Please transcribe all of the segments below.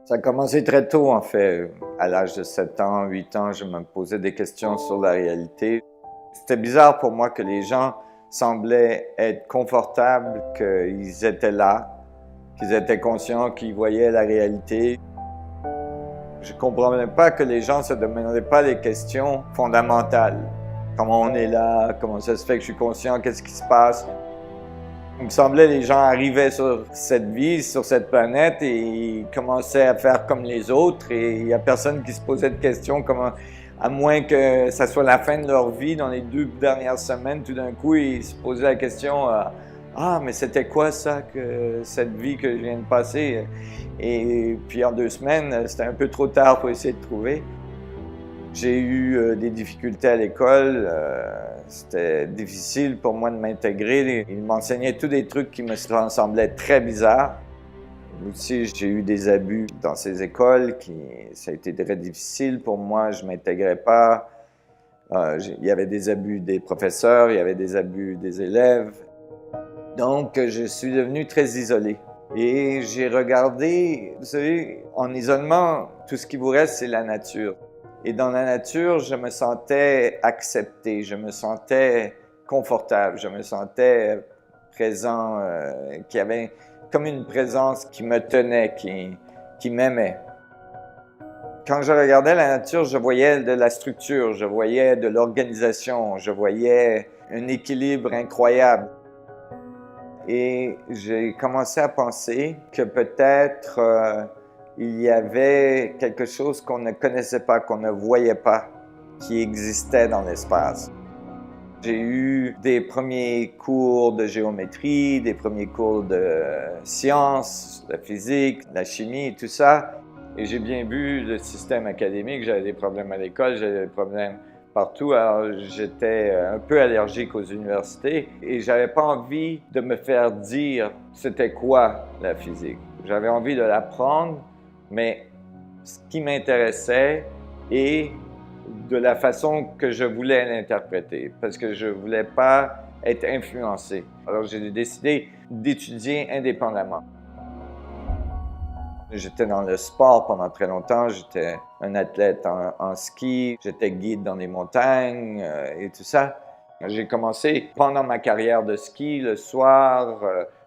Ça a commencé très tôt, en fait. À l'âge de 7 ans, 8 ans, je me posais des questions sur la réalité. C'était bizarre pour moi que les gens semblaient être confortables, qu'ils étaient là, qu'ils étaient conscients, qu'ils voyaient la réalité. Je ne comprenais pas que les gens ne se demandaient pas les questions fondamentales. Comment on est là? Comment ça se fait que je suis conscient? Qu'est-ce qui se passe? Il me semblait que les gens arrivaient sur cette vie, sur cette planète et ils commençaient à faire comme les autres et il n'y a personne qui se posait de questions, à moins que ça soit la fin de leur vie, dans les 2 dernières semaines, tout d'un coup, ils se posaient la question Ah, mais c'était quoi ça, cette vie que je viens de passer? Et puis en 2 semaines, c'était un peu trop tard pour essayer de trouver. J'ai eu des difficultés à l'école, c'était difficile pour moi de m'intégrer. Ils m'enseignaient tous des trucs qui me semblaient très bizarres. Aussi, j'ai eu des abus dans ces écoles, ça a été très difficile pour moi, je ne m'intégrais pas. Il y avait des abus des professeurs, il y avait des abus des élèves. Donc, je suis devenu très isolé. Et j'ai regardé, vous savez, en isolement, tout ce qui vous reste, c'est la nature. Et dans la nature, je me sentais accepté, je me sentais confortable, je me sentais présent, qu'il y avait comme une présence qui me tenait, qui m'aimait. Quand je regardais la nature, je voyais de la structure, je voyais de l'organisation, je voyais un équilibre incroyable. Et j'ai commencé à penser que peut-être il y avait quelque chose qu'on ne connaissait pas, qu'on ne voyait pas, qui existait dans l'espace. J'ai eu des premiers cours de géométrie, des premiers cours de sciences, de physique, de la chimie et tout ça. Et j'ai bien vu le système académique, j'avais des problèmes à l'école, j'avais des problèmes partout. Alors j'étais un peu allergique aux universités et j'avais pas envie de me faire dire c'était quoi la physique. J'avais envie de l'apprendre, mais ce qui m'intéressait et de la façon que je voulais l'interpréter, parce que je voulais pas être influencé. Alors j'ai décidé d'étudier indépendamment. J'étais dans le sport pendant très longtemps, j'étais un athlète en ski, j'étais guide dans les montagnes et tout ça. J'ai commencé pendant ma carrière de ski, le soir,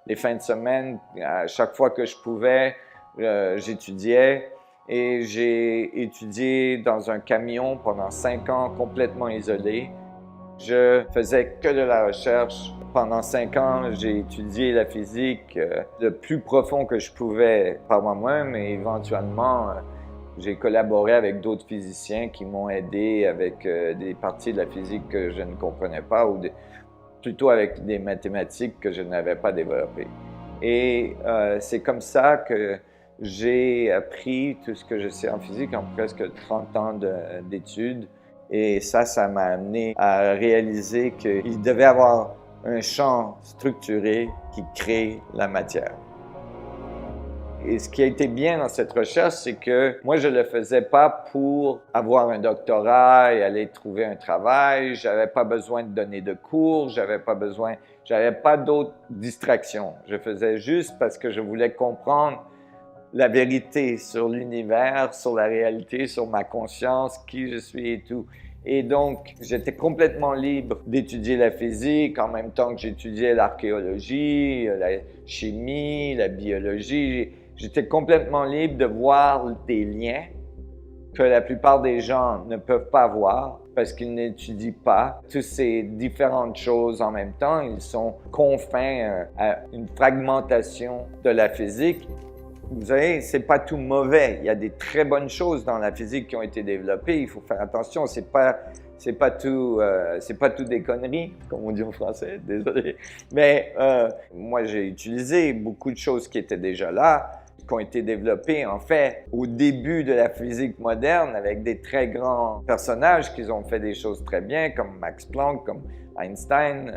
les fins de semaine, à chaque fois que je pouvais, j'étudiais. Et j'ai étudié dans un camion pendant 5 ans, complètement isolé. Je faisais que de la recherche. Pendant 5 ans, j'ai étudié la physique le plus profond que je pouvais par moi-même et éventuellement, j'ai collaboré avec d'autres physiciens qui m'ont aidé avec des parties de la physique que je ne comprenais pas ou plutôt avec des mathématiques que je n'avais pas développées. Et c'est comme ça que j'ai appris tout ce que je sais en physique en presque 30 ans d'études. Et ça m'a amené à réaliser qu'il devait y avoir un champ structuré qui crée la matière. Et ce qui a été bien dans cette recherche, c'est que moi, je ne le faisais pas pour avoir un doctorat et aller trouver un travail. J'avais pas besoin de donner de cours, j'avais pas d'autres distractions. Je faisais juste parce que je voulais comprendre la vérité sur l'univers, sur la réalité, sur ma conscience, qui je suis et tout. Et donc, j'étais complètement libre d'étudier la physique en même temps que j'étudiais l'archéologie, la chimie, la biologie. J'étais complètement libre de voir des liens que la plupart des gens ne peuvent pas voir parce qu'ils n'étudient pas toutes ces différentes choses en même temps. Ils sont confins à une fragmentation de la physique. Vous savez, c'est pas tout mauvais. Il y a des très bonnes choses dans la physique qui ont été développées. Il faut faire attention. C'est pas tout des conneries, comme on dit en français. Désolé. Mais moi, j'ai utilisé beaucoup de choses qui étaient déjà là, qui ont été développées en fait au début de la physique moderne avec des très grands personnages qui ont fait des choses très bien, comme Max Planck, comme Einstein,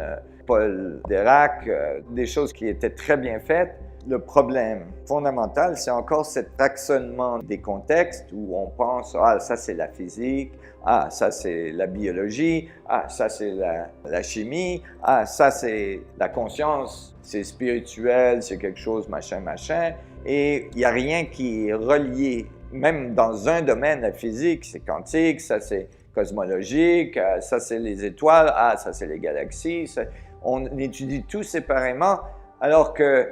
Paul Dirac, des choses qui étaient très bien faites. Le problème fondamental, c'est encore cet fractionnement des contextes où on pense « Ah, ça c'est la physique, ah, ça c'est la biologie, ah, ça c'est la chimie, ah, ça c'est la conscience, c'est spirituel, c'est quelque chose, machin, machin. » Et il n'y a rien qui est relié. Même dans un domaine, la physique, c'est quantique, ça c'est cosmologique, ça c'est les étoiles, ah, ça c'est les galaxies. On étudie tout séparément, alors que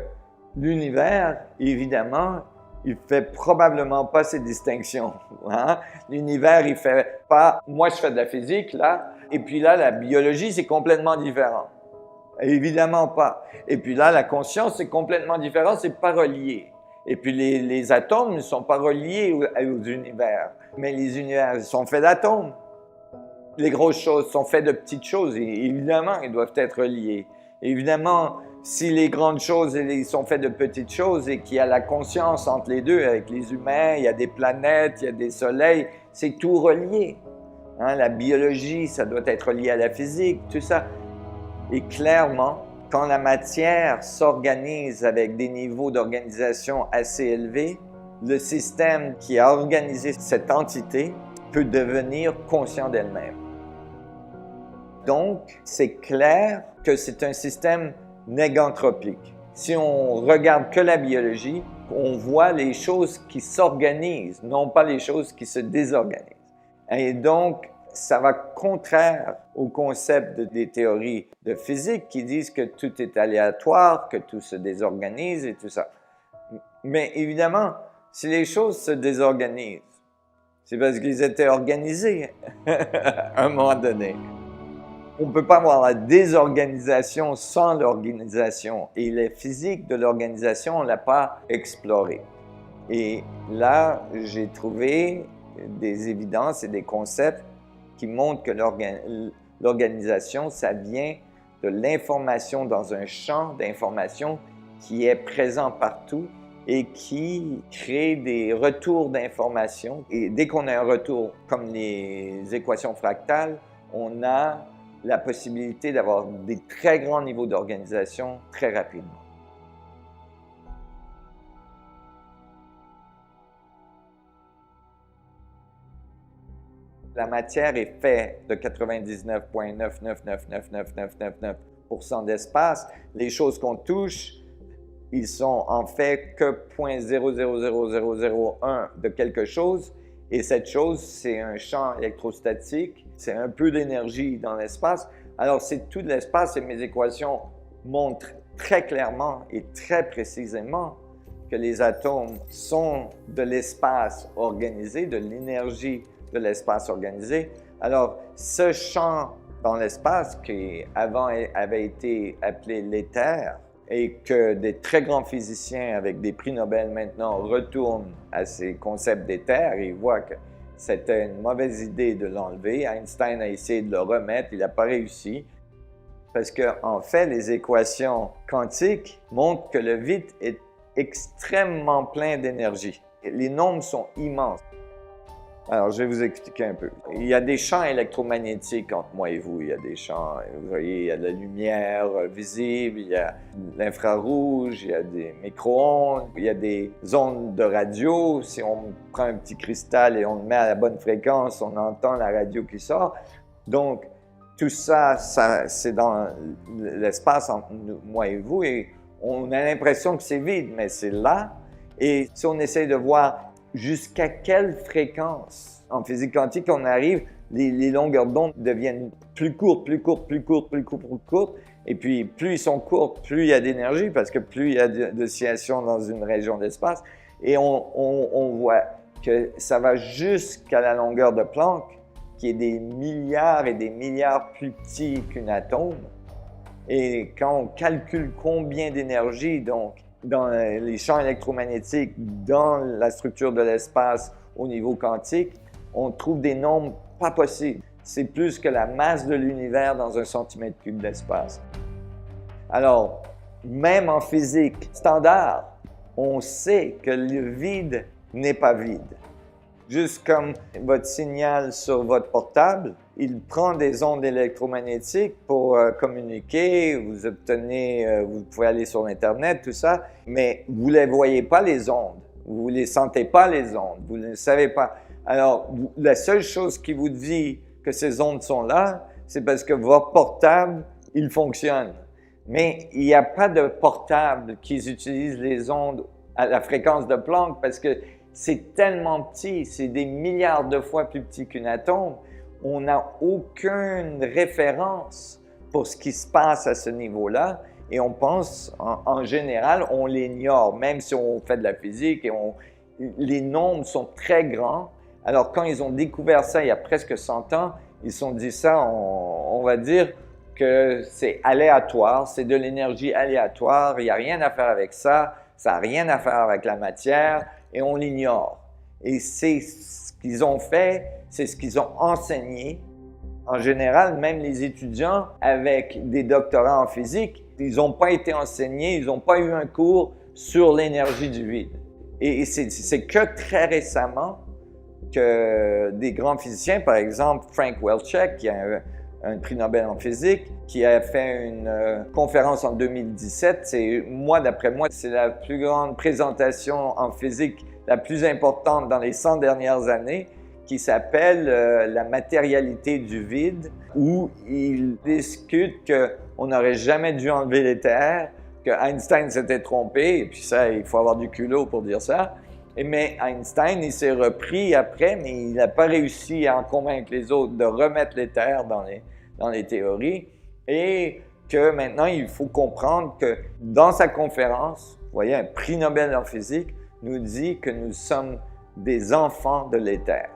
l'univers, évidemment, il fait probablement pas ces distinctions. Hein? L'univers, il fait pas « moi je fais de la physique là, et puis là la biologie c'est complètement différent ». Évidemment pas. Et puis là la conscience c'est complètement différent, c'est pas relié. Et puis les atomes ne sont pas reliés aux univers, mais les univers sont faits d'atomes. Les grosses choses sont faites de petites choses, et évidemment ils doivent être reliés. Évidemment, si les grandes choses sont faites de petites choses et qu'il y a la conscience entre les deux, avec les humains, il y a des planètes, il y a des soleils, c'est tout relié. Hein, la biologie, ça doit être relié à la physique, tout ça. Et clairement, quand la matière s'organise avec des niveaux d'organisation assez élevés, le système qui a organisé cette entité peut devenir conscient d'elle-même. Donc, c'est clair que c'est un système négantropique. Si on regarde que la biologie, on voit les choses qui s'organisent, non pas les choses qui se désorganisent. Et donc, ça va contraire au concept des théories de physique qui disent que tout est aléatoire, que tout se désorganise et tout ça. Mais évidemment, si les choses se désorganisent, c'est parce qu'ils étaient organisés à un moment donné. On ne peut pas avoir la désorganisation sans l'organisation. Et la physique de l'organisation, on ne l'a pas explorée. Et là, j'ai trouvé des évidences et des concepts qui montrent que l'organisation, ça vient de l'information dans un champ d'information qui est présent partout et qui crée des retours d'information. Et dès qu'on a un retour, comme les équations fractales, on a la possibilité d'avoir des très grands niveaux d'organisation très rapidement. La matière est faite de 99,9999999% d'espace. Les choses qu'on touche, ils sont en fait que 0,00001 de quelque chose. Et cette chose, c'est un champ électrostatique, c'est un peu d'énergie dans l'espace. Alors, c'est tout de l'espace et mes équations montrent très clairement et très précisément que les atomes sont de l'espace organisé, de l'énergie de l'espace organisé. Alors, ce champ dans l'espace qui avant avait été appelé l'éther, et que des très grands physiciens avec des prix Nobel maintenant retournent à ces concepts d'éther et ils voient que c'était une mauvaise idée de l'enlever. Einstein a essayé de le remettre, il n'a pas réussi. Parce qu'en fait, les équations quantiques montrent que le vide est extrêmement plein d'énergie. Les nombres sont immenses. Alors, je vais vous expliquer un peu. Il y a des champs électromagnétiques entre moi et vous. Il y a des champs, vous voyez, il y a de la lumière visible, il y a l'infrarouge, il y a des micro-ondes, il y a des ondes de radio. Si on prend un petit cristal et on le met à la bonne fréquence, on entend la radio qui sort. Donc, tout ça, c'est dans l'espace entre moi et vous. Et on a l'impression que c'est vide, mais c'est là. Et si on essaie de voir jusqu'à quelle fréquence, en physique quantique, on arrive, les longueurs d'onde deviennent plus courtes, plus courtes, plus courtes, plus courtes, plus courtes. Et puis, plus ils sont courtes, plus il y a d'énergie, parce que plus il y a d'oscillation dans une région d'espace. Et on voit que ça va jusqu'à la longueur de Planck, qui est des milliards et des milliards plus petit qu'un atome. Et quand on calcule combien d'énergie, donc, dans les champs électromagnétiques, dans la structure de l'espace au niveau quantique, on trouve des nombres pas possibles. C'est plus que la masse de l'univers dans un centimètre cube d'espace. Alors, même en physique standard, on sait que le vide n'est pas vide. Juste comme votre signal sur votre portable, il prend des ondes électromagnétiques pour communiquer, vous pouvez aller sur Internet, tout ça, mais vous ne les voyez pas les ondes, vous ne les sentez pas les ondes, vous ne le savez pas. Alors, la seule chose qui vous dit que ces ondes sont là, c'est parce que votre portable, il fonctionne. Mais il n'y a pas de portable qui utilise les ondes à la fréquence de Planck parce que c'est tellement petit, c'est des milliards de fois plus petit qu'un atome. On n'a aucune référence pour ce qui se passe à ce niveau-là et on pense, en général, on l'ignore, même si on fait de la physique et les nombres sont très grands. Alors quand ils ont découvert ça il y a presque 100 ans, ils se sont dit ça, on va dire que c'est aléatoire, c'est de l'énergie aléatoire, il n'y a rien à faire avec ça, ça n'a rien à faire avec la matière et on l'ignore. Et c'est ce qu'ils ont fait, c'est ce qu'ils ont enseigné. En général, même les étudiants avec des doctorats en physique, ils n'ont pas été enseignés, ils n'ont pas eu un cours sur l'énergie du vide. Et c'est que très récemment que des grands physiciens, par exemple Frank Wilczek, qui a un prix Nobel en physique, qui a fait une conférence en 2017. D'après moi, c'est la plus grande présentation en physique, la plus importante dans les 100 dernières années, qui s'appelle La matérialité du vide, où il discute qu'on n'aurait jamais dû enlever l'éther, que Einstein s'était trompé, et puis ça, il faut avoir du culot pour dire ça. Mais Einstein, il s'est repris après, mais il n'a pas réussi à en convaincre les autres de remettre l'éther dans les théories. Et que maintenant, il faut comprendre que dans sa conférence, vous voyez, un prix Nobel en physique nous dit que nous sommes des enfants de l'éther.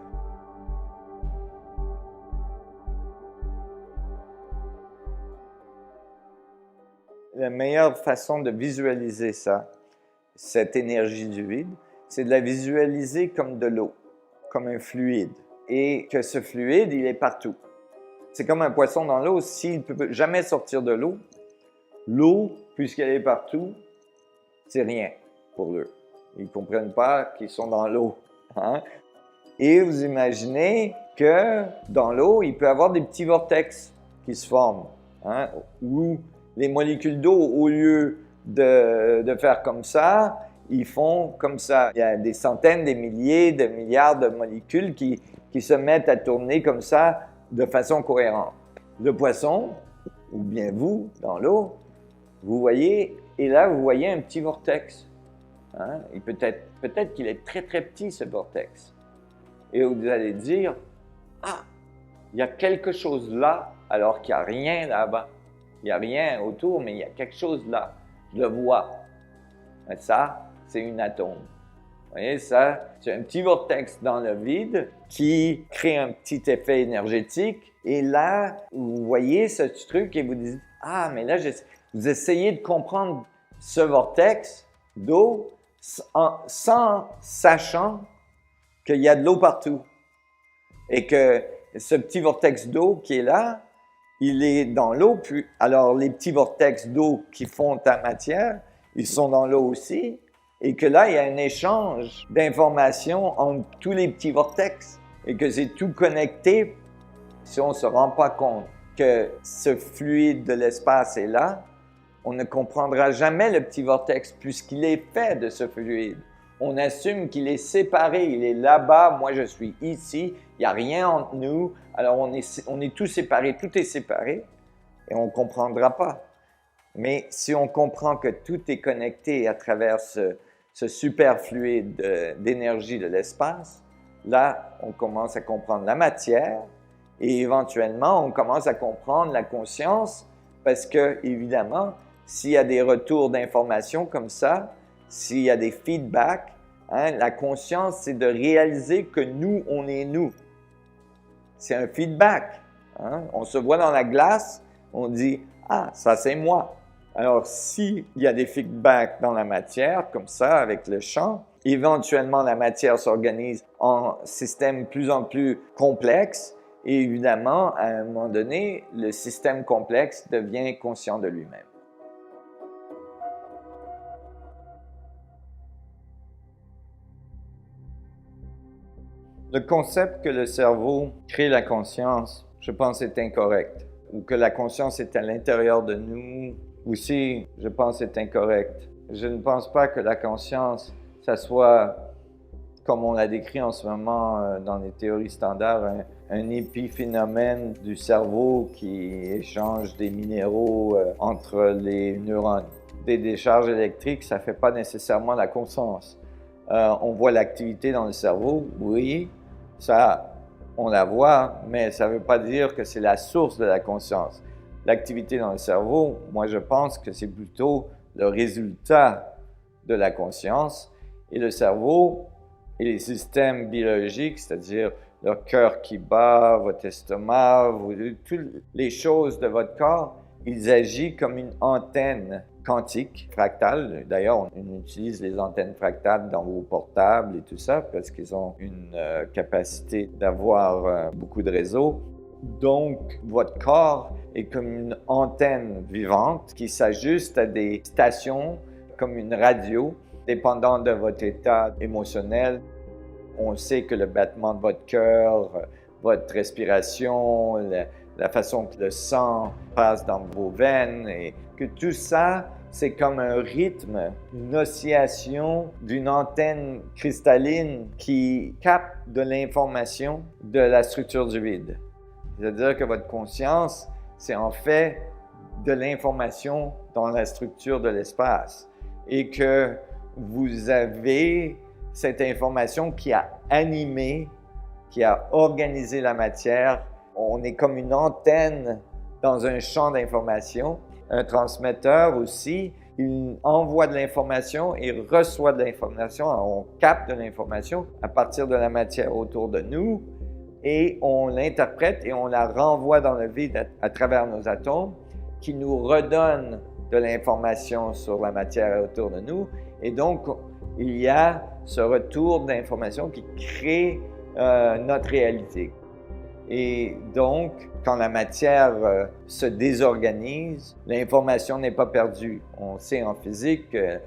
La meilleure façon de visualiser ça, cette énergie du vide, c'est de la visualiser comme de l'eau, comme un fluide. Et que ce fluide, il est partout. C'est comme un poisson dans l'eau. S'il ne peut jamais sortir de l'eau, puisqu'elle est partout, c'est rien pour eux. Ils ne comprennent pas qu'ils sont dans l'eau. Hein? Et vous imaginez que dans l'eau, il peut y avoir des petits vortex qui se forment. Hein? Où les molécules d'eau, au lieu de faire comme ça, ils font comme ça. Il y a des centaines, des milliers, de milliards de molécules qui se mettent à tourner comme ça de façon cohérente. Le poisson, ou bien vous, dans l'eau, vous voyez, et là, vous voyez un petit vortex. Hein? Et peut-être qu'il est très, très petit, ce vortex. Et vous allez dire, ah, il y a quelque chose là, alors qu'il n'y a rien là-bas. Il n'y a rien autour, mais il y a quelque chose là. Je le vois. Et ça, c'est une atome. Vous voyez, ça, c'est un petit vortex dans le vide qui crée un petit effet énergétique. Et là, vous voyez ce truc et vous dites, ah, mais là, vous essayez de comprendre ce vortex d'eau sans sachant qu'il y a de l'eau partout. Et que ce petit vortex d'eau qui est là, il est dans l'eau. Alors, les petits vortex d'eau qui font ta matière, ils sont dans l'eau aussi. Et que là, il y a un échange d'informations entre tous les petits vortex. Et que c'est tout connecté. Si on ne se rend pas compte que ce fluide de l'espace est là, on ne comprendra jamais le petit vortex puisqu'il est fait de ce fluide. On assume qu'il est séparé, il est là-bas, moi je suis ici, il n'y a rien entre nous, alors on est tous séparés, tout est séparé et on ne comprendra pas. Mais si on comprend que tout est connecté à travers ce super fluide d'énergie de l'espace, là on commence à comprendre la matière et éventuellement on commence à comprendre la conscience parce que évidemment, s'il y a des retours d'informations comme ça, s'il y a des feedbacks, hein, la conscience, c'est de réaliser que nous, on est nous. C'est un feedback. Hein? On se voit dans la glace, on dit « Ah, ça c'est moi ». Alors, s'il y a des feedbacks dans la matière, comme ça, avec le champ, éventuellement la matière s'organise en systèmes plus en plus complexes et évidemment, à un moment donné, le système complexe devient conscient de lui-même. Le concept que le cerveau crée la conscience, je pense, est incorrect. Ou que la conscience est à l'intérieur de nous, aussi, je pense, est incorrect. Je ne pense pas que la conscience, ça soit, comme on l'a décrit en ce moment dans les théories standards, un épiphénomène du cerveau qui échange des minéraux entre les neurones. Des décharges électriques, ça ne fait pas nécessairement la conscience. On voit l'activité dans le cerveau, oui, ça, on la voit, mais ça ne veut pas dire que c'est la source de la conscience. L'activité dans le cerveau, moi je pense que c'est plutôt le résultat de la conscience. Et le cerveau et les systèmes biologiques, c'est-à-dire le cœur qui bat, votre estomac, toutes les choses de votre corps, ils agissent comme une antenne quantique, fractale. D'ailleurs, on utilise les antennes fractales dans vos portables et tout ça parce qu'ils ont une capacité d'avoir beaucoup de réseaux. Donc, votre corps est comme une antenne vivante qui s'ajuste à des stations comme une radio, dépendant de votre état émotionnel. On sait que le battement de votre cœur, votre respiration, la façon que le sang passe dans vos veines, et que tout ça, c'est comme un rythme, une oscillation d'une antenne cristalline qui capte de l'information de la structure du vide. C'est-à-dire que votre conscience, c'est en fait de l'information dans la structure de l'espace et que vous avez cette information qui a animé, qui a organisé la matière. On est comme une antenne dans un champ d'information. Un transmetteur aussi, il envoie de l'information et reçoit de l'information. On capte de l'information à partir de la matière autour de nous et on l'interprète et on la renvoie dans le vide à travers nos atomes qui nous redonnent de l'information sur la matière autour de nous. Et donc, il y a ce retour d'information qui crée notre réalité. Et donc, quand la matière se désorganise, l'information n'est pas perdue. On sait en physique que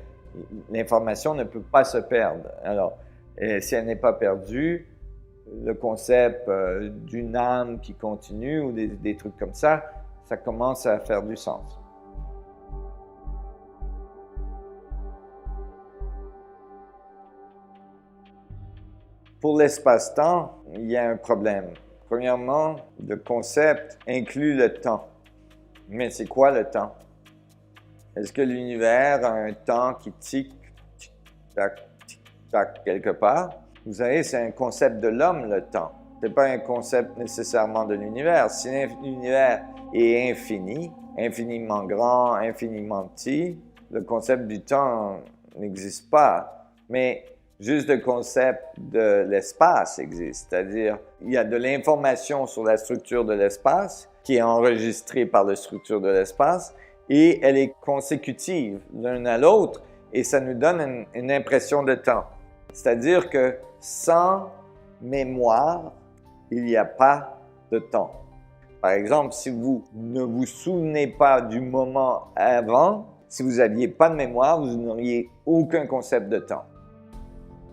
l'information ne peut pas se perdre. Alors, si elle n'est pas perdue, le concept d'une âme qui continue ou des trucs comme ça commence à faire du sens. Pour l'espace-temps, il y a un problème. Premièrement, le concept inclut le temps. Mais c'est quoi le temps? Est-ce que l'univers a un temps qui tic-tac quelque part? Vous savez, c'est un concept de l'homme, le temps. Ce n'est pas un concept nécessairement de l'univers. Si l'univers est infini, infiniment grand, infiniment petit, le concept du temps n'existe pas. Mais juste le concept de l'espace existe, c'est-à-dire il y a de l'information sur la structure de l'espace qui est enregistrée par la structure de l'espace et elle est consécutive l'un à l'autre et ça nous donne une impression de temps. C'est-à-dire que sans mémoire, il n'y a pas de temps. Par exemple, si vous ne vous souvenez pas du moment avant, si vous n'aviez pas de mémoire, vous n'auriez aucun concept de temps.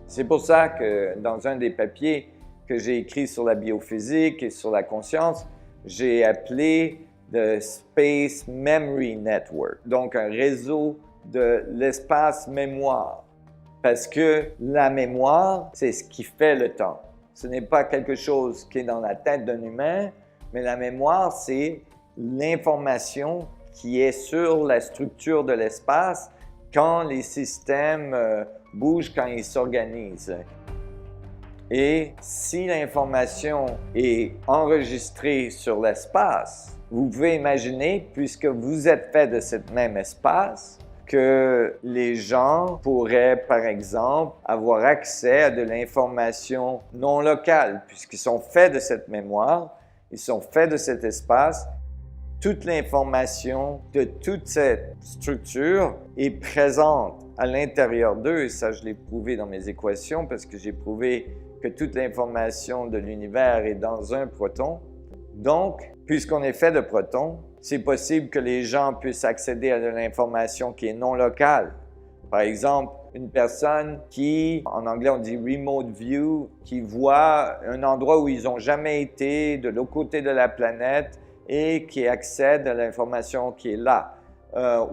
C'est pour ça que dans un des papiers que j'ai écrit sur la biophysique et sur la conscience, j'ai appelé the Space Memory Network, donc un réseau de l'espace mémoire. Parce que la mémoire, c'est ce qui fait le temps. Ce n'est pas quelque chose qui est dans la tête d'un humain, mais la mémoire, c'est l'information qui est sur la structure de l'espace quand les systèmes bougent, quand ils s'organisent. Et si l'information est enregistrée sur l'espace, vous pouvez imaginer, puisque vous êtes fait de ce même espace, que les gens pourraient, par exemple, avoir accès à de l'information non locale, puisqu'ils sont faits de cette mémoire, ils sont faits de cet espace. Toute l'information de toute cette structure est présente à l'intérieur d'eux, et ça je l'ai prouvé dans mes équations parce que j'ai prouvé que toute l'information de l'univers est dans un proton. Donc, puisqu'on est fait de protons, c'est possible que les gens puissent accéder à de l'information qui est non locale. Par exemple, Une personne qui, en anglais on dit remote view, qui voit un endroit où ils n'ont jamais été, de l'autre côté de la planète, et qui accède à l'information qui est là.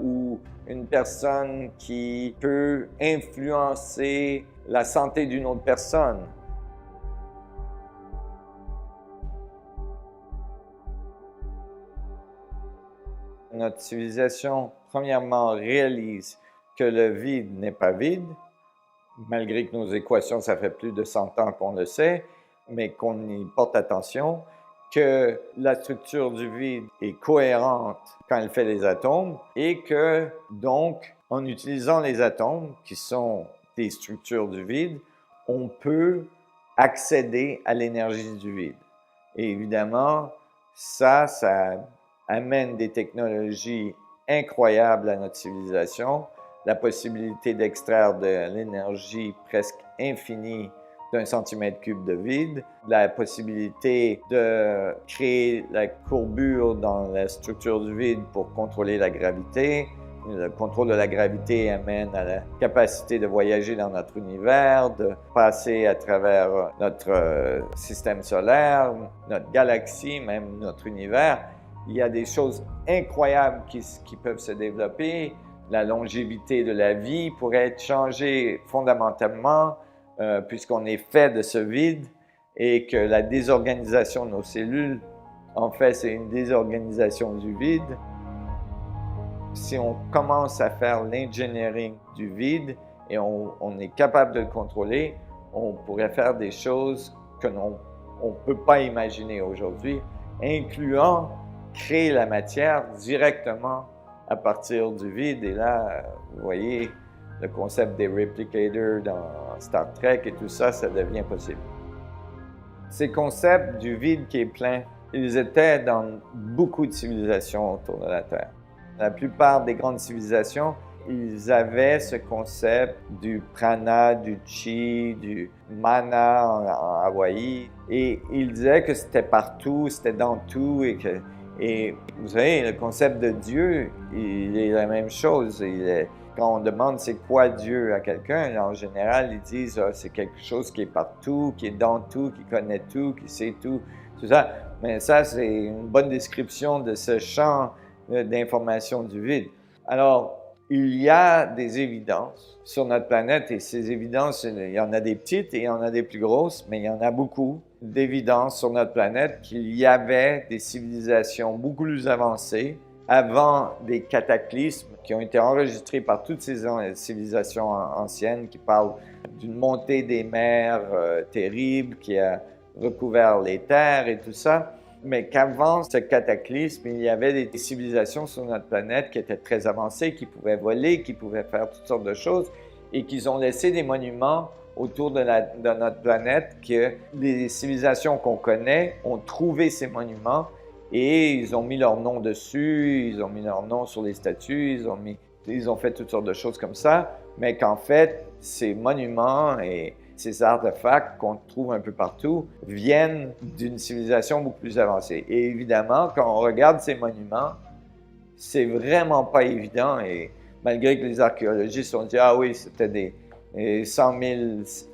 Ou une personne qui peut influencer la santé d'une autre personne. Notre civilisation, premièrement, réalise que le vide n'est pas vide, malgré que nos équations, ça fait plus de 100 ans qu'on le sait, mais qu'on y porte attention, que la structure du vide est cohérente quand elle fait les atomes et que, donc, en utilisant les atomes, qui sont des structures du vide, on peut accéder à l'énergie du vide. Et évidemment, ça amène des technologies incroyables à notre civilisation, la possibilité d'extraire de l'énergie presque infinie d'un centimètre cube de vide, la possibilité de créer la courbure dans la structure du vide pour contrôler la gravité. Le contrôle de la gravité amène à la capacité de voyager dans notre univers, de passer à travers notre système solaire, notre galaxie, même notre univers. Il y a des choses incroyables qui peuvent se développer. La longévité de la vie pourrait être changée fondamentalement puisqu'on est fait de ce vide et que la désorganisation de nos cellules, en fait, c'est une désorganisation du vide. Si on commence à faire l'engineering du vide et on est capable de le contrôler, on pourrait faire des choses que l'on ne peut pas imaginer aujourd'hui, incluant créer la matière directement à partir du vide. Et là, vous voyez, le concept des replicators dans Star Trek et tout ça, ça devient possible. Ces concepts du vide qui est plein, ils étaient dans beaucoup de civilisations autour de la Terre. La plupart des grandes civilisations, ils avaient ce concept du prana, du chi, du mana en Hawaï. Et ils disaient que c'était partout, c'était dans tout et vous savez, le concept de Dieu, il est la même chose. Quand on demande c'est quoi Dieu à quelqu'un, en général, ils disent c'est quelque chose qui est partout, qui est dans tout, qui connaît tout, qui sait tout, tout ça. Mais ça, c'est une bonne description de ce champ d'information du vide. Alors, il y a des évidences sur notre planète et ces évidences, il y en a des petites et il y en a des plus grosses, mais il y en a beaucoup d'évidences sur notre planète qu'il y avait des civilisations beaucoup plus avancées avant des cataclysmes qui ont été enregistrés par toutes ces civilisations anciennes qui parlent d'une montée des mers terrible qui a recouvert les terres et tout ça. Mais qu'avant ce cataclysme, il y avait des civilisations sur notre planète qui étaient très avancées, qui pouvaient voler, qui pouvaient faire toutes sortes de choses et qui ont laissé des monuments autour de notre planète que les civilisations qu'on connaît ont trouvé ces monuments et ils ont mis leur nom dessus, ils ont mis leur nom sur les statues, ils ont fait toutes sortes de choses comme ça, mais qu'en fait, ces monuments et ces artefacts qu'on trouve un peu partout viennent d'une civilisation beaucoup plus avancée. Et évidemment, quand on regarde ces monuments, c'est vraiment pas évident. Et malgré que les archéologistes ont dit « Ah oui, c'était des 100 000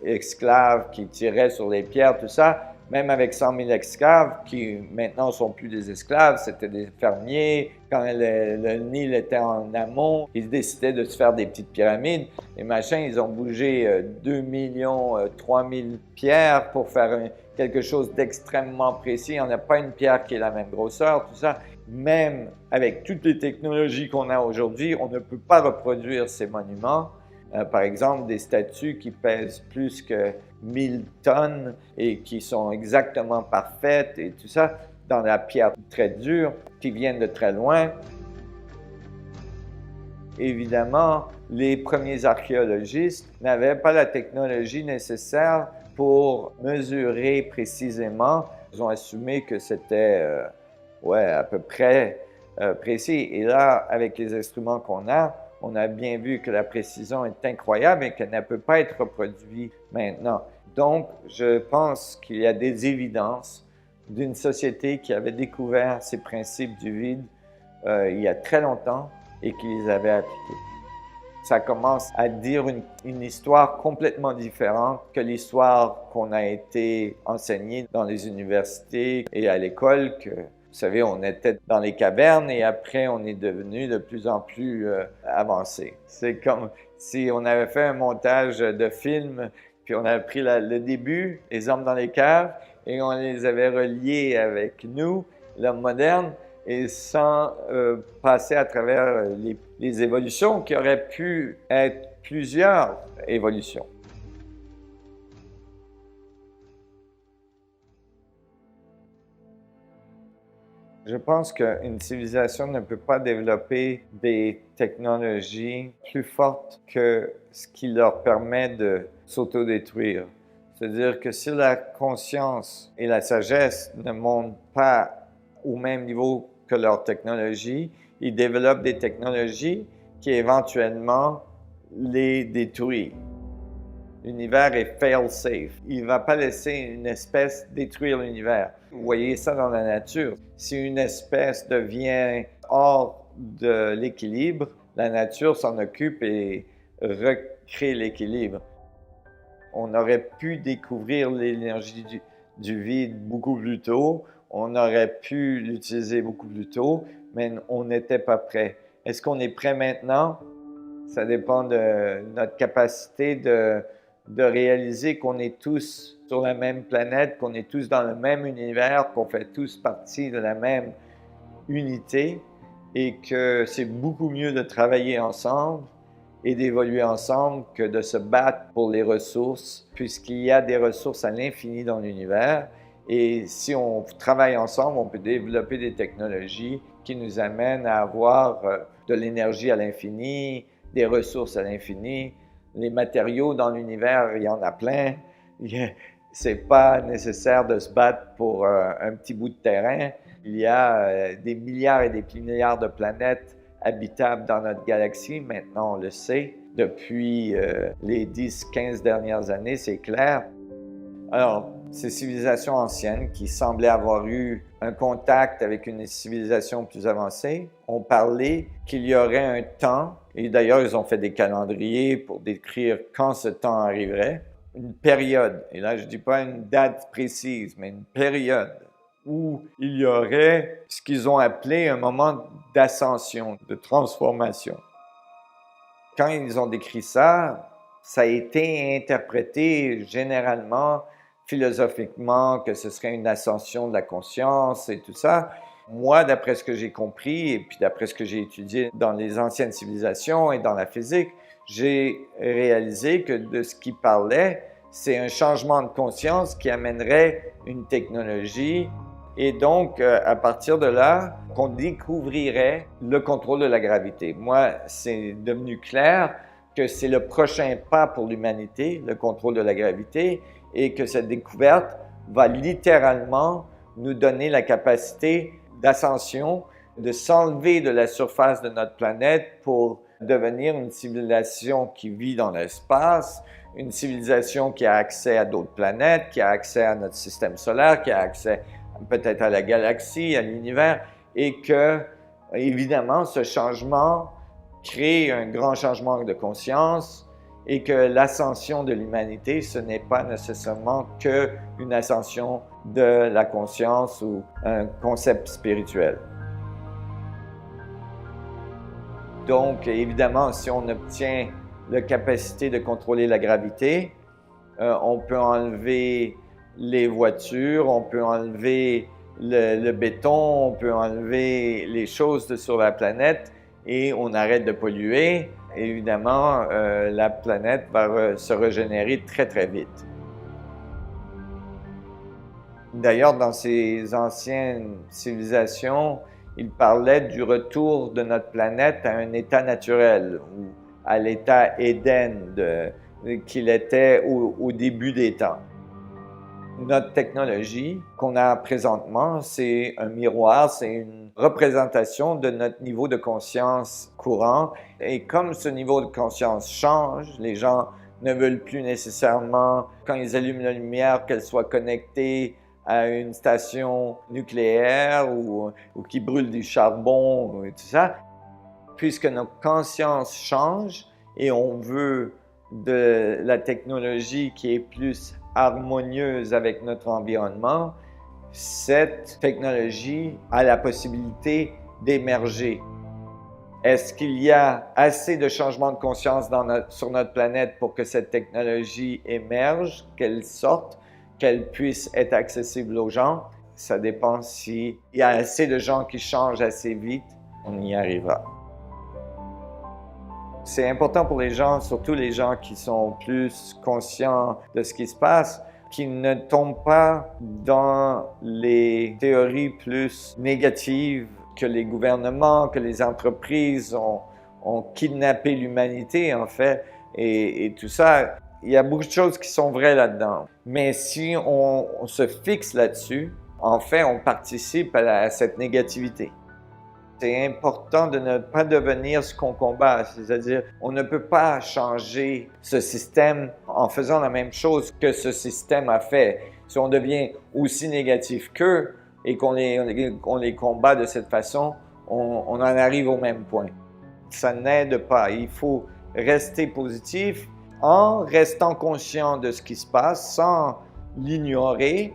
esclaves qui tiraient sur les pierres, tout ça », même avec 100 000 esclaves, qui maintenant ne sont plus des esclaves, c'était des fermiers. Quand le Nil était en amont, ils décidaient de se faire des petites pyramides. Les machins, ils ont bougé 2 millions, 3 000 pierres pour faire quelque chose d'extrêmement précis. Il n'y en a pas une pierre qui est la même grosseur, tout ça. Même avec toutes les technologies qu'on a aujourd'hui, on ne peut pas reproduire ces monuments. Par exemple, des statues qui pèsent plus que 1000 tonnes et qui sont exactement parfaites et tout ça, dans la pierre très dure, qui viennent de très loin. Évidemment, les premiers archéologistes n'avaient pas la technologie nécessaire pour mesurer précisément. Ils ont assumé que c'était à peu près précis. Et là, avec les instruments qu'on a, on a bien vu que la précision est incroyable et qu'elle ne peut pas être reproduite maintenant. Donc, je pense qu'il y a des évidences d'une société qui avait découvert ces principes du vide il y a très longtemps et qui les avait appliqués. Ça commence à dire une histoire complètement différente que l'histoire qu'on a été enseignée dans les universités et à l'école, que, vous savez, on était dans les cavernes et après, on est devenu de plus en plus avancé. C'est comme si on avait fait un montage de film, puis on avait pris le début, les hommes dans les caves, et on les avait reliés avec nous, l'homme moderne, et sans passer à travers les évolutions qui auraient pu être plusieurs évolutions. Je pense qu'une civilisation ne peut pas développer des technologies plus fortes que ce qui leur permet de s'autodétruire. C'est-à-dire que si la conscience et la sagesse ne montent pas au même niveau que leur technologie, ils développent des technologies qui éventuellement les détruisent. L'univers est fail-safe. Il ne va pas laisser une espèce détruire l'univers. Vous voyez ça dans la nature. Si une espèce devient hors de l'équilibre, la nature s'en occupe et recrée l'équilibre. On aurait pu découvrir l'énergie du vide beaucoup plus tôt. On aurait pu l'utiliser beaucoup plus tôt, mais on n'était pas prêt. Est-ce qu'on est prêt maintenant? Ça dépend de notre capacité de réaliser qu'on est tous sur la même planète, qu'on est tous dans le même univers, qu'on fait tous partie de la même unité et que c'est beaucoup mieux de travailler ensemble et d'évoluer ensemble que de se battre pour les ressources, puisqu'il y a des ressources à l'infini dans l'univers. Et si on travaille ensemble, on peut développer des technologies qui nous amènent à avoir de l'énergie à l'infini, des ressources à l'infini. Les matériaux dans l'univers, il y en a plein. C'est pas nécessaire de se battre pour un petit bout de terrain. Il y a des milliards et des milliards de planètes habitables dans notre galaxie. Maintenant, on le sait. Depuis les 10-15 dernières années, c'est clair. Alors, ces civilisations anciennes qui semblaient avoir eu un contact avec une civilisation plus avancée ont parlé qu'il y aurait un temps, et d'ailleurs ils ont fait des calendriers pour décrire quand ce temps arriverait, une période, et là je ne dis pas une date précise, mais une période où il y aurait ce qu'ils ont appelé un moment d'ascension, de transformation. Quand ils ont décrit ça, ça a été interprété généralement philosophiquement, que ce serait une ascension de la conscience et tout ça. Moi, d'après ce que j'ai compris et puis d'après ce que j'ai étudié dans les anciennes civilisations et dans la physique, j'ai réalisé que de ce qu'ils parlaient, c'est un changement de conscience qui amènerait une technologie et donc, à partir de là, qu'on découvrirait le contrôle de la gravité. Moi, c'est devenu clair que c'est le prochain pas pour l'humanité, le contrôle de la gravité, et que cette découverte va littéralement nous donner la capacité d'ascension, de s'enlever de la surface de notre planète pour devenir une civilisation qui vit dans l'espace, une civilisation qui a accès à d'autres planètes, qui a accès à notre système solaire, qui a accès peut-être à la galaxie, à l'univers, et que, évidemment, ce changement crée un grand changement de conscience, et que l'ascension de l'humanité, ce n'est pas nécessairement qu'une ascension de la conscience ou un concept spirituel. Donc, évidemment, si on obtient la capacité de contrôler la gravité, on peut enlever les voitures, on peut enlever le béton, on peut enlever les choses sur la planète et on arrête de polluer. Évidemment, la planète va se régénérer très, très vite. D'ailleurs, dans ces anciennes civilisations, ils parlaient du retour de notre planète à un état naturel, ou à l'état Éden qu'il était au début des temps. Notre technologie qu'on a présentement, c'est un miroir, c'est une représentation de notre niveau de conscience courant. Et comme ce niveau de conscience change, les gens ne veulent plus nécessairement, quand ils allument la lumière, qu'elle soit connectée à une station nucléaire ou qui brûle du charbon et tout ça. Puisque nos consciences changent, et on veut de la technologie qui est plus harmonieuse avec notre environnement, cette technologie a la possibilité d'émerger. Est-ce qu'il y a assez de changements de conscience sur notre planète pour que cette technologie émerge, qu'elle sorte, qu'elle puisse être accessible aux gens? Ça dépend s'il y a assez de gens qui changent assez vite, on y arrivera. C'est important pour les gens, surtout les gens qui sont plus conscients de ce qui se passe, qu'ils ne tombent pas dans les théories plus négatives que les gouvernements, que les entreprises ont kidnappé l'humanité, en fait, et tout ça. Il y a beaucoup de choses qui sont vraies là-dedans. Mais si on se fixe là-dessus, en fait, on participe à cette négativité. C'est important de ne pas devenir ce qu'on combat, c'est-à-dire on ne peut pas changer ce système en faisant la même chose que ce système a fait. Si on devient aussi négatif qu'eux et qu'on les combat de cette façon, on en arrive au même point. Ça n'aide pas. Il faut rester positif en restant conscient de ce qui se passe, sans l'ignorer.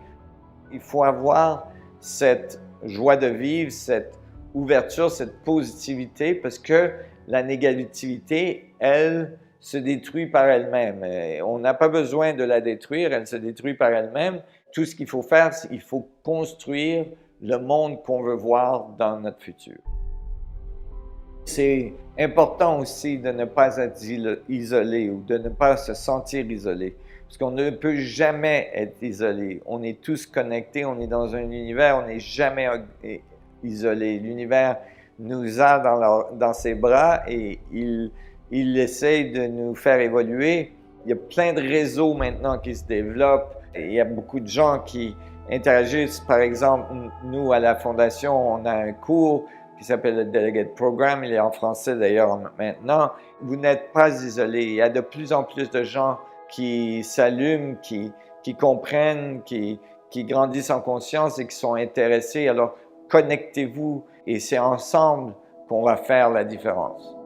Il faut avoir cette joie de vivre, cette ouverture, cette positivité, parce que la négativité, elle, se détruit par elle-même. On n'a pas besoin de la détruire, elle se détruit par elle-même. Tout ce qu'il faut faire, c'est qu'il faut construire le monde qu'on veut voir dans notre futur. C'est important aussi de ne pas être isolé ou de ne pas se sentir isolé. Parce qu'on ne peut jamais être isolé. On est tous connectés, on est dans un univers, on n'est jamais isolé. L'univers nous a dans ses bras et il essaye de nous faire évoluer. Il y a plein de réseaux maintenant qui se développent. Et il y a beaucoup de gens qui interagissent. Par exemple, nous, à la Fondation, on a un cours qui s'appelle le Delegate Program. Il est en français d'ailleurs maintenant. Vous n'êtes pas isolé. Il y a de plus en plus de gens qui s'allument, qui comprennent, qui grandissent en conscience et qui sont intéressés. Alors, connectez-vous et c'est ensemble qu'on va faire la différence.